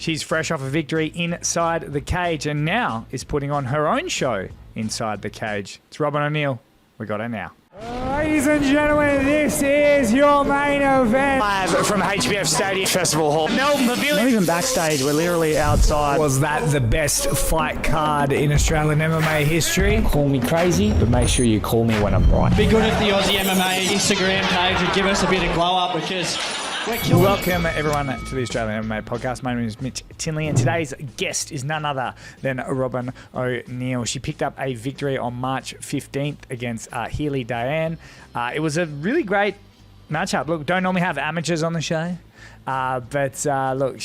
She's fresh off a victory inside the cage and now is putting on her own show inside the cage. It's Robyn O'Neill. We got her now. Ladies and gentlemen, this is your main event. Live from HBF Stadium Festival Hall. Melbourne Pavilion. Not even backstage, we're literally outside. Was that the best fight card in Australian MMA history? Call me crazy, but make sure you call me when I'm right. Be good if the Aussie MMA Instagram page would give us a bit of glow up because we're killing. Welcome everyone to the Australian MMA podcast. My name is Mitch Tinley and today's guest is none other than Robyn O'Neill. She picked up a victory on March 15th against Healy Diane. It was a really great matchup. Look, don't normally have amateurs on the show, but look,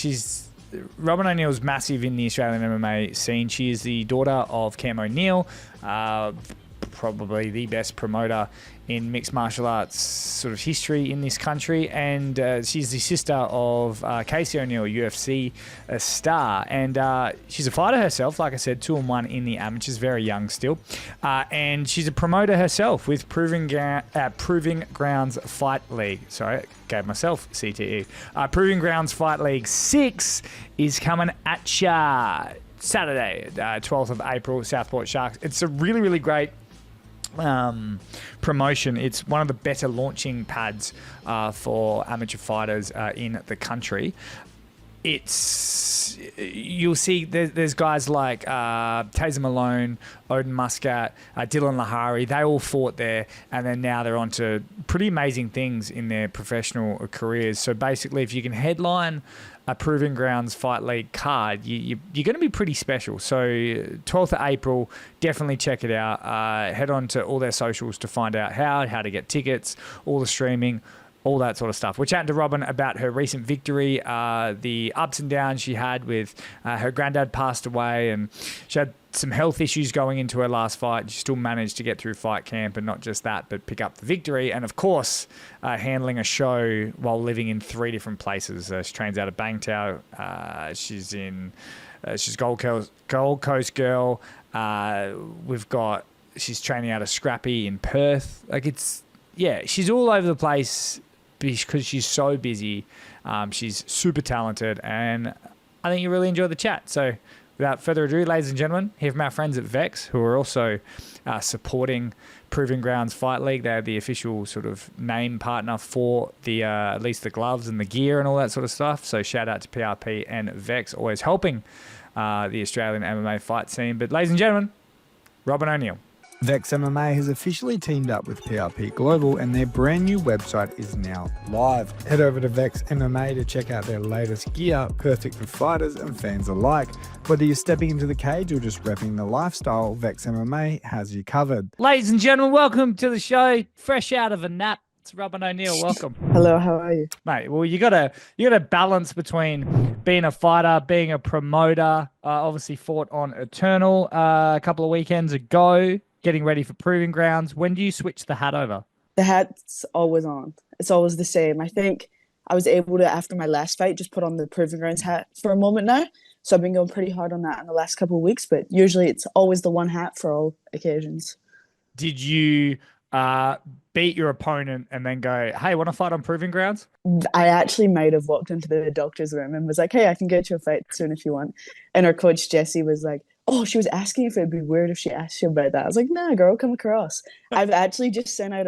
Robyn O'Neill's massive in the Australian MMA scene. She is the daughter of Cam O'Neill, probably the best promoter in mixed martial arts sort of history in this country, and she's the sister of Casey O'Neill, UFC star, and she's a fighter herself. Like I said, 2-1 in the amateurs, very young still, and she's a promoter herself with Proving Grounds Fight League. Sorry, gave myself CTE. Proving Grounds Fight League 6 is coming at ya Saturday, 12th of April, Southport Sharks. It's a really, really great promotion. It's one of the better launching pads for amateur fighters in the country. You'll see there's guys like Taser Malone, Odin Muscat, Dylan Lahari. They all fought there, and then now they're on to pretty amazing things in their professional careers. So basically, if you can headline a Proving Grounds Fight League card, you're going to be pretty special. So 12th of April, definitely check it out. Head on to all their socials to find out how to get tickets, all the streaming, all that sort of stuff. We're chatting to Robyn about her recent victory, the ups and downs she had with her granddad passed away, and she had some health issues going into her last fight. She still managed to get through fight camp, and not just that, but pick up the victory. And of course, handling a show while living in 3 different places. She trains out of Bangtao. She's Gold Coast girl. She's training out of Scrappy in Perth. She's all over the place because she's so busy. She's super talented, and I think you really enjoy the chat. So without further ado, ladies and gentlemen, hear from our friends at Vex, who are also supporting Proving Grounds Fight League. They're the official sort of name partner for the at least the gloves and the gear and all that sort of stuff. So shout out to PRP and Vex, always helping the Australian MMA fight scene. But ladies and gentlemen, Robyn O'Neill. Vex MMA has officially teamed up with PRP Global, and their brand new website is now live. Head over to Vex MMA to check out their latest gear, perfect for fighters and fans alike. Whether you're stepping into the cage or just repping the lifestyle, Vex MMA has you covered. Ladies and gentlemen, welcome to the show. Fresh out of a nap, it's Robyn O'Neill. Welcome. Hello, how are you? Mate, well, you got to balance between being a fighter, being a promoter. Obviously fought on Eternal a couple of weekends ago. Getting ready for Proving Grounds. When do you switch the hat over? The hat's always on. It's always the same. I think I was able to, after my last fight, just put on the Proving Grounds hat for a moment now. So I've been going pretty hard on that in the last couple of weeks, but usually it's always the one hat for all occasions. Did you beat your opponent and then go, hey, want to fight on Proving Grounds? I actually might have walked into the doctor's room and was like, hey, I can get you a fight soon if you want. And our coach, Jessie, was like, oh, she was asking if it'd be weird if she asked you about that. I was like, nah, girl, come across. I've actually just sent out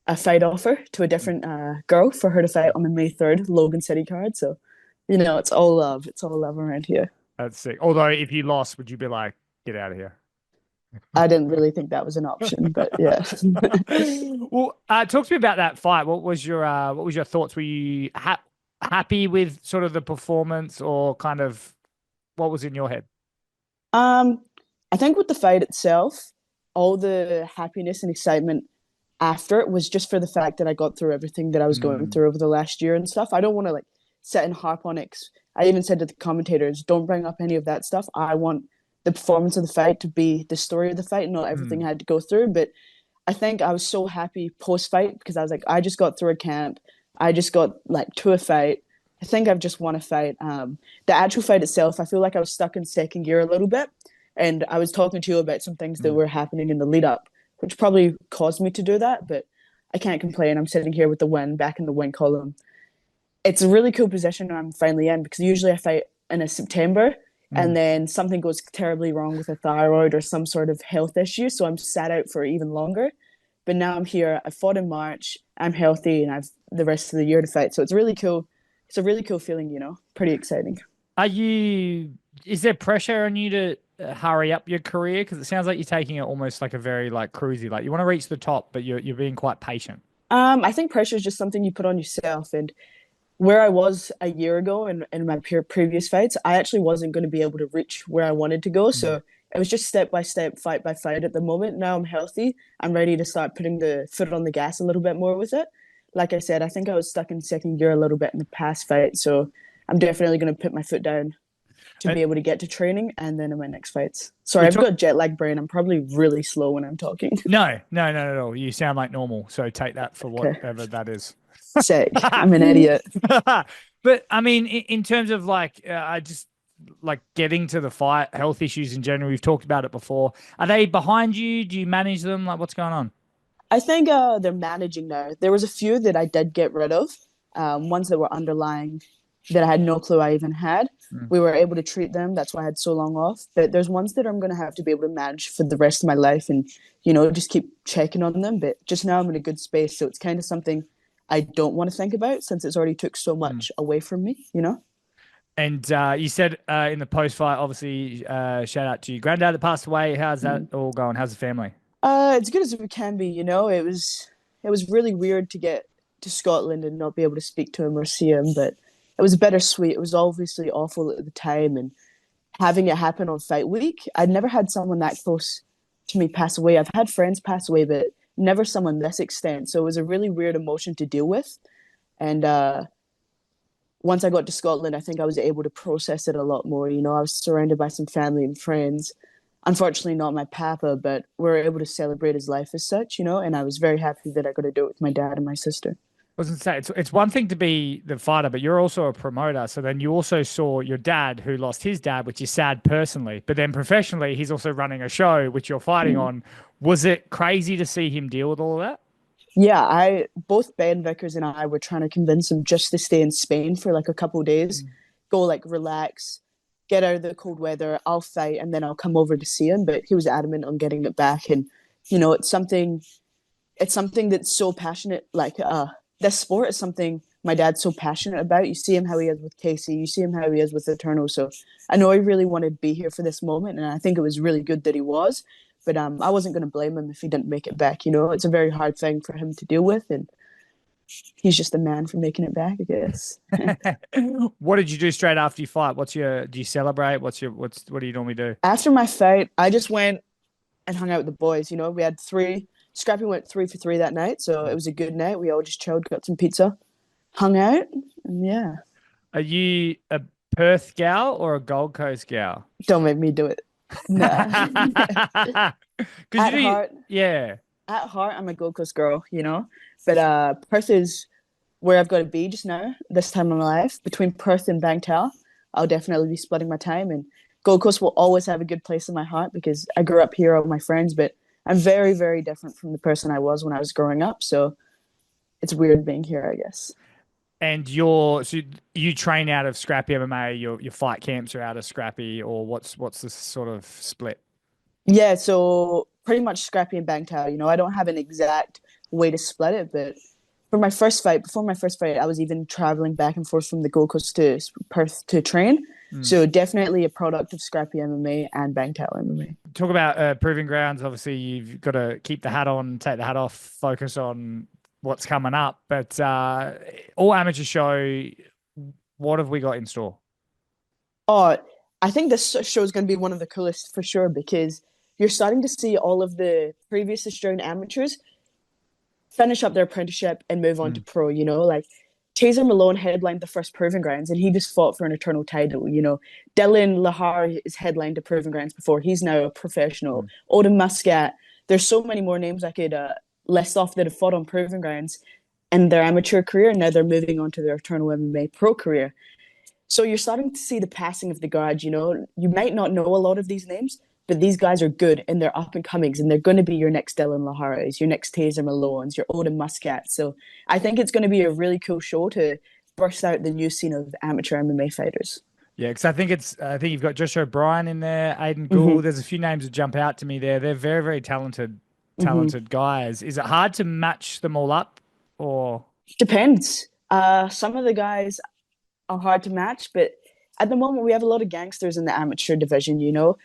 a fight offer to a different girl for her to fight on the May 3rd Logan City card. So, it's all love. It's all love around here. That's sick. Although if you lost, would you be like, get out of here? I didn't really think that was an option, but yeah. Well, talk to me about that fight. What was your thoughts? Were you happy with sort of the performance, or kind of what was in your head? I think with the fight itself, all the happiness and excitement after it was just for the fact that I got through everything that I was going through over the last year and stuff. I don't want to sit and harp on it. I even said to the commentators, don't bring up any of that stuff. I want the performance of the fight to be the story of the fight, not everything I had to go through. But I think I was so happy post-fight because I was like, I just got through a camp. I just got to a fight. I think I've just won a fight. The actual fight itself, I feel like I was stuck in second gear a little bit. And I was talking to you about some things that were happening in the lead up, which probably caused me to do that. But I can't complain. I'm sitting here with the win back in the win column. it's a really cool position I'm finally in, because usually I fight in a September and then something goes terribly wrong with a thyroid or some sort of health issue. So I'm sat out for even longer. But now I'm here. I fought in March. I'm healthy and I've the rest of the year to fight. So it's really cool. It's a really cool feeling, you know, pretty exciting. Is there pressure on you to hurry up your career? Because it sounds like you're taking it almost like a very like cruisy, like you want to reach the top, but you're being quite patient. I think pressure is just something you put on yourself. And where I was a year ago in my previous fights, I actually wasn't going to be able to reach where I wanted to go. So it was just step by step, fight by fight at the moment. Now I'm healthy. I'm ready to start putting the foot on the gas a little bit more with it. Like I said, I think I was stuck in second gear a little bit in the past fight. So I'm definitely going to put my foot down to be able to get to training and then in my next fights. Sorry, I've got jet lag brain. I'm probably really slow when I'm talking. No, not at all. You sound like normal. So take that for whatever that is. Sick. I'm an idiot. But I mean, in terms of like, just like getting to the fight, health issues in general, we've talked about it before. Are they behind you? Do you manage them? Like, what's going on? I think they're managing now. There was a few that I did get rid of, ones that were underlying that I had no clue I even had. We were able to treat them. That's why I had so long off. But there's ones that I'm going to have to be able to manage for the rest of my life and, you know, just keep checking on them. But just now I'm in a good space. So it's kind of something I don't want to think about since it's already took so much away from me, you know? And you said in the post-fight, obviously, shout out to your granddad that passed away. How's that all going? How's the family? As good as it can be, you know. It was really weird to get to Scotland and not be able to speak to him or see him, but it was bittersweet. It was obviously awful at the time, and having it happen on fight week, I'd never had someone that close to me pass away. I've had friends pass away, but never someone this extent. So it was a really weird emotion to deal with. And once I got to Scotland, I think I was able to process it a lot more. You know, I was surrounded by some family and friends. Unfortunately, not my papa, but we were able to celebrate his life as such, you know, and I was very happy that I got to do it with my dad and my sister. I was going to say, it's one thing to be the fighter, but you're also a promoter. So then you also saw your dad who lost his dad, which is sad personally. But then professionally, he's also running a show, which you're fighting on. Was it crazy to see him deal with all of that? Yeah, both Ben Vickers and I were trying to convince him just to stay in Spain for like a couple of days, go like relax, get out of the cold weather, I'll fight, and then I'll come over to see him. But he was adamant on getting it back. And, you know, it's something that's so passionate, like, this sport is something my dad's so passionate about. You see him how he is with Casey. You see him how he is with Eternal. So I know he really wanted to be here for this moment, and I think it was really good that he was. But I wasn't going to blame him if he didn't make it back. You know, it's a very hard thing for him to deal with, and he's just a man for making it back, I guess. What did you do straight after you fight? Do you celebrate? What do you normally do? After my fight, I just went and hung out with the boys. You know, we had Scrappy went 3 for 3 that night, so it was a good night. We all just chilled, got some pizza, hung out, and yeah. Are you a Perth gal or a Gold Coast gal? Don't make me do it. No. At heart, I'm a Gold Coast girl, you know. But Perth is where I've got to be just now, this time in my life. Between Perth and Bangtao, I'll definitely be splitting my time. And Gold Coast will always have a good place in my heart because I grew up here with my friends, but I'm very, very different from the person I was when I was growing up. So it's weird being here, I guess. And you train out of Scrappy MMA, your fight camps are out of Scrappy, or what's the sort of split? Yeah, so pretty much Scrappy and Bangtao. You know, I don't have an exact way to split it, but before my first fight, I was even traveling back and forth from the Gold Coast to Perth to train. So definitely a product of Scrappy MMA and Bangtao MMA. Talk about proving grounds. Obviously, you've got to keep the hat on, take the hat off, focus on what's coming up. But all amateur show, what have we got in store? Oh, I think this show is going to be one of the coolest for sure because you're starting to see all of the previous Australian amateurs finish up their apprenticeship and move on to pro, you know, like Taser Malone headlined the first Proving Grounds and he just fought for an Eternal title, you know. Dylan Lahar is headlined to Proving Grounds before. He's now a professional. Odin Muscat. There's so many more names I could list off that have fought on Proving Grounds in their amateur career, and now they're moving on to their Eternal MMA pro career. So you're starting to see the passing of the guard, you know. You might not know a lot of these names, but these guys are good and they're up and comings and they're going to be your next Dylan Laharas, your next Taser Malones, your Odin Muscat. So I think it's going to be a really cool show to burst out the new scene of amateur MMA fighters. Yeah, because I think you've got Josh O'Brien in there, Aiden Mm-hmm. Gould. There's a few names that jump out to me there. They're very, very talented guys. Is it hard to match them all up, or? Depends. Some of the guys are hard to match, but at the moment we have a lot of gangsters in the amateur division, you know.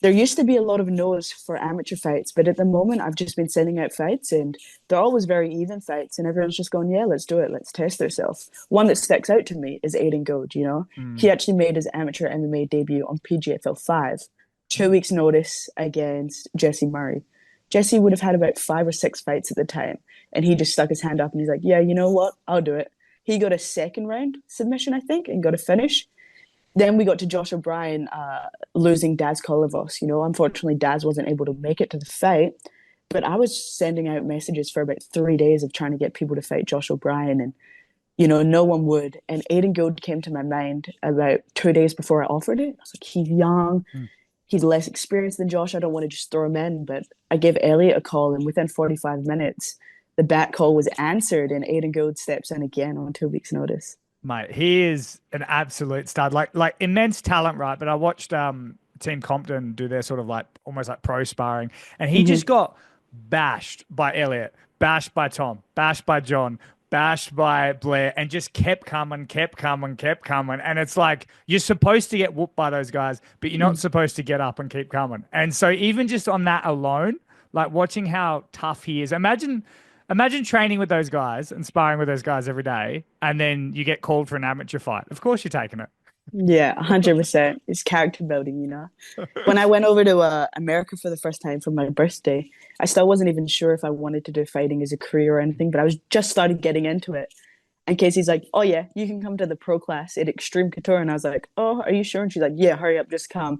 There used to be a lot of no's for amateur fights, but at the moment I've just been sending out fights and they're always very even fights and everyone's just going, yeah, let's do it. Let's test ourselves. One that sticks out to me is Aiden Gold, you know. He actually made his amateur MMA debut on PGFL 5, 2 weeks notice against Jesse Murray. Jesse would have had about 5 or 6 fights at the time and he just stuck his hand up and he's like, yeah, you know what? I'll do it. He got a second round submission, I think, and got a finish. Then we got to Josh O'Brien losing Daz Kolovos. You know, unfortunately, Daz wasn't able to make it to the fight, but I was sending out messages for about 3 days of trying to get people to fight Josh O'Brien, and, you know, no one would. And Aiden Gould came to my mind about 2 days before I offered it. I was like, he's young. He's less experienced than Josh. I don't want to just throw him in. But I gave Elliot a call, and within 45 minutes, the back call was answered, and Aiden Gould steps in again on 2 weeks' notice. Mate, he is an absolute stud, like immense talent, right? But I watched Team Compton do their sort of like almost like pro sparring, and he just got bashed by Elliot, bashed by Tom, bashed by John, bashed by Blair, and just kept coming. And it's like you're supposed to get whooped by those guys, but you're not supposed to get up and keep coming. And so even just on that alone, like watching how tough he is, Imagine training with those guys and sparring with those guys every day, and then you get called for an amateur fight. Of course you're taking it. Yeah, 100%. It's character building, you know. When I went over to America for the first time for my birthday, I still wasn't even sure if I wanted to do fighting as a career or anything, but I was just started getting into it. And Casey's like, oh yeah, you can come to the pro class at Extreme Couture. And I was like, oh, are you sure? And she's like, yeah, hurry up, just come.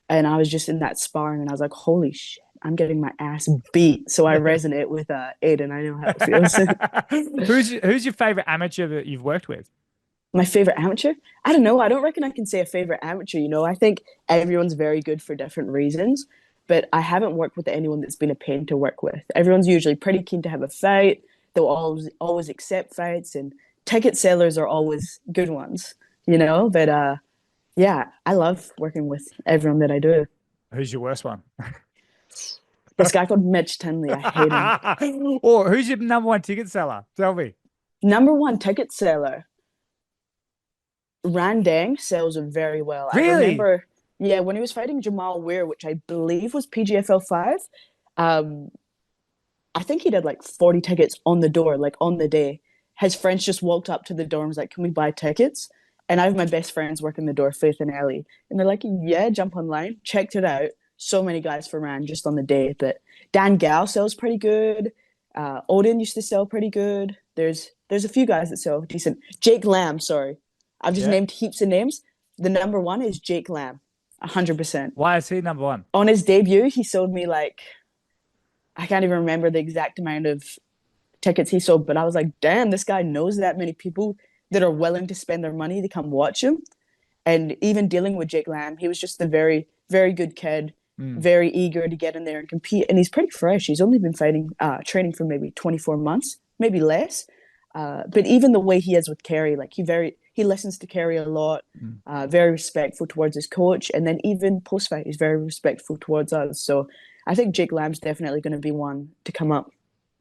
And I was just in that sparring and I was like, holy shit, I'm getting my ass beat. So I resonate with Aiden. I know how it feels. Who's your favorite amateur that you've worked with? My favorite amateur? I don't know. I don't reckon I can say a favorite amateur. You know, I think everyone's very good for different reasons, but I haven't worked with anyone that's been a pain to work with. Everyone's usually pretty keen to have a fight. They'll always accept fights, and ticket sellers are always good ones, you know? But yeah, I love working with everyone that I do. Who's your worst one? This guy called Mitch Tinley. I hate him. Or who's your number one ticket seller? Tell me. Number one ticket seller. Randang sells very well. Really? I remember, yeah, when he was fighting Jamal Weir, which I believe was PGFL 5, I think he did like 40 tickets on the door, like on the day. His friends just walked up to the door and was like, can we buy tickets? And I have my best friends working the door, Faith and Ellie. And they're like, yeah, jump online. Checked it out. So many guys for Rand just on the day. But Dan Gal sells pretty good. Odin used to sell pretty good. There's a few guys that sell decent. Jake Lamb, sorry. I've just named heaps of names. The number one is Jake Lamb, 100%. Why is he number one? On his debut, he sold me like, I can't even remember the exact amount of tickets he sold, but I was like, damn, this guy knows that many people that are willing to spend their money to come watch him. And even dealing with Jake Lamb, he was just a very, very good kid, very eager to get in there and compete. And he's pretty fresh. He's only been training for maybe 24 months, maybe less. But even the way he is with Kerry, like he listens to Kerry a lot, very respectful towards his coach. And then even post-fight, he's very respectful towards us. So I think Jake Lamb's definitely going to be one to come up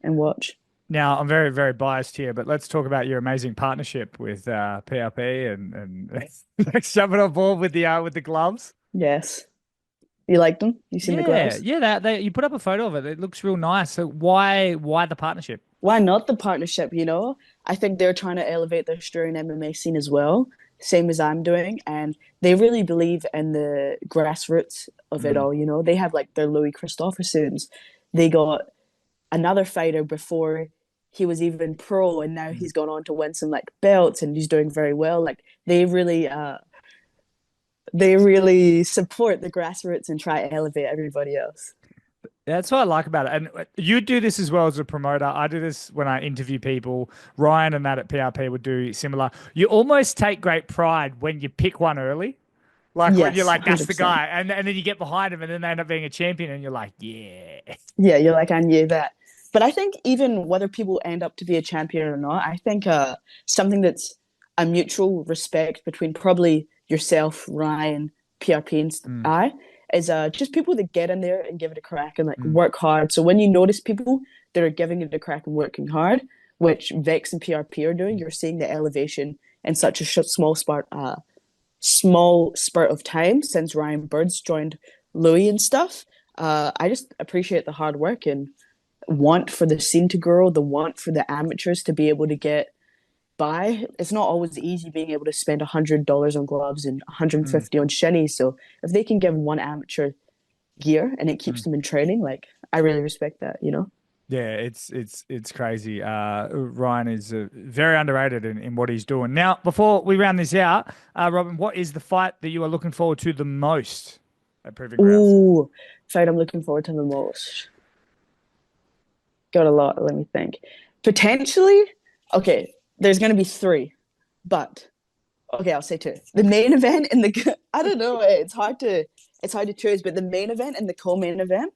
and watch. Now, I'm very, very biased here, but let's talk about your amazing partnership with PRP and jumping on board with the gloves. Yes. You liked them? You seen the gloves? Yeah, you put up a photo of it. It looks real nice. So why the partnership? Why not the partnership, you know? I think they're trying to elevate the Australian MMA scene as well, same as I'm doing. And they really believe in the grassroots of it all, you know? They have like their Louis Christophersons. They got another fighter before he was even pro, and now he's gone on to win some like belts and he's doing very well. Like they really support the grassroots and try to elevate everybody else. That's what I like about it. And you do this as well as a promoter. I do this when I interview people. Ryan and that at PRP would do similar. You almost take great pride when you pick one early. Like when you're like, that's 100%. The guy. And then you get behind him and then they end up being a champion and you're like, yeah. Yeah, you're like, I knew that. But I think even whether people end up to be a champion or not, I think something that's a mutual respect between probably yourself, Ryan, PRP, and I, is just people that get in there and give it a crack and like work hard. So when you notice people that are giving it a crack and working hard, which Vex and PRP are doing, you're seeing the elevation in such a small spurt of time since Ryan Birds joined Louis and stuff. I just appreciate the hard work and want for the scene to grow, the want for the amateurs to be able to get by. It's not always easy being able to spend $100 on gloves and 150 on shinies. So if they can give one amateur gear and it keeps them in training, like I really respect that, you know? Yeah, it's crazy. Ryan is very underrated in what he's doing. Now, before we round this out, Robyn, what is the fight that you are looking forward to the most at Proving Grounds? Ooh, fight I'm looking forward to the most. Got a lot. Let me think. Potentially, okay, there's going to be 3, but okay, I'll say 2. The main event and the I don't know. It's hard to choose, but the main event and the co-main event,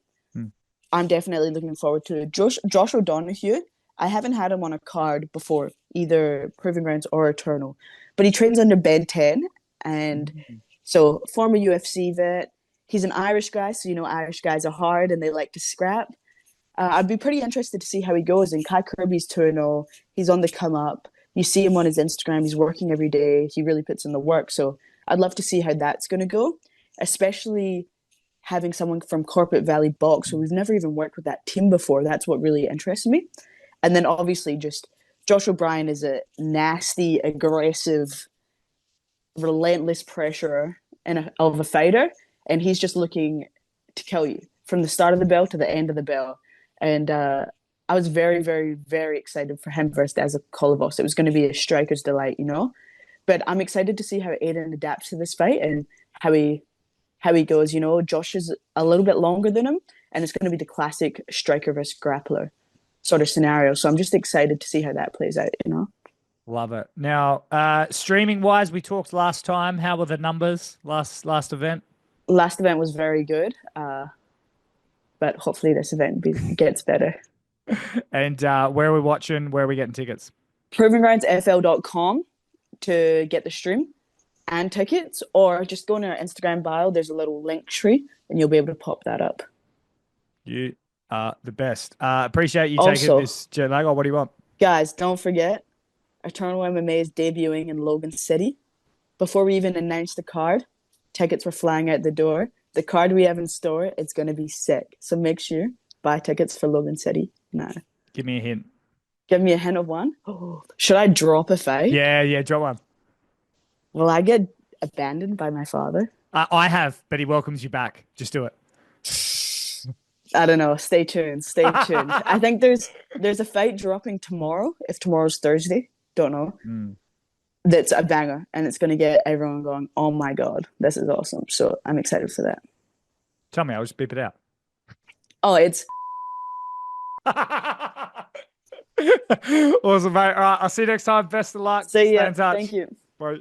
I'm definitely looking forward to. Josh O'Donoghue. I haven't had him on a card before, either Proving Grounds or Eternal, but he trains under Ben 10, and so former UFC vet. He's an Irish guy, so you know Irish guys are hard and they like to scrap. I'd be pretty interested to see how he goes. And Kai Kirby's 2-0. He's on the come up. You see him on his Instagram. He's working every day. He really puts in the work. So I'd love to see how that's going to go, especially having someone from Corporate Valley Box. So we've never even worked with that team before. That's what really interests me. And then obviously just Josh O'Brien is a nasty, aggressive, relentless pressure of a fighter. And he's just looking to kill you from the start of the bell to the end of the bell. And I was very, very, very excited for him versus Dazza Kolovos. It was going to be a striker's delight, you know? But I'm excited to see how Aiden adapts to this fight and how he goes. You know, Josh is a little bit longer than him, and it's going to be the classic striker versus grappler sort of scenario. So I'm just excited to see how that plays out, you know? Love it. Now, streaming-wise, we talked last time. How were the numbers last event? Last event was very good. But hopefully this event gets better. And where are we watching? Where are we getting tickets? ProvingGroundsFL.com to get the stream and tickets, or just go in our Instagram bio. There's a little link tree, and you'll be able to pop that up. You are the best. Appreciate you Also, taking this jet lag. What do you want? Guys, don't forget, Eternal MMA is debuting in Logan City. Before we even announced the card, tickets were flying out the door. The card we have in store, it's going to be sick. So make sure, buy tickets for Logan City now. Give me a hint. Give me a hint of one. Oh, should I drop a fight? Yeah, drop one. Will I get abandoned by my father? I have, but he welcomes you back. Just do it. I don't know. Stay tuned. I think there's a fight dropping tomorrow, if tomorrow's Thursday. Don't know. That's a banger, and it's going to get everyone going, oh my God, this is awesome. So I'm excited for that. Tell me, I'll just beep it out. Oh, it's... Awesome, mate. All right, I'll see you next time. Best of luck. See ya. Stay in touch. Thank you. Bye.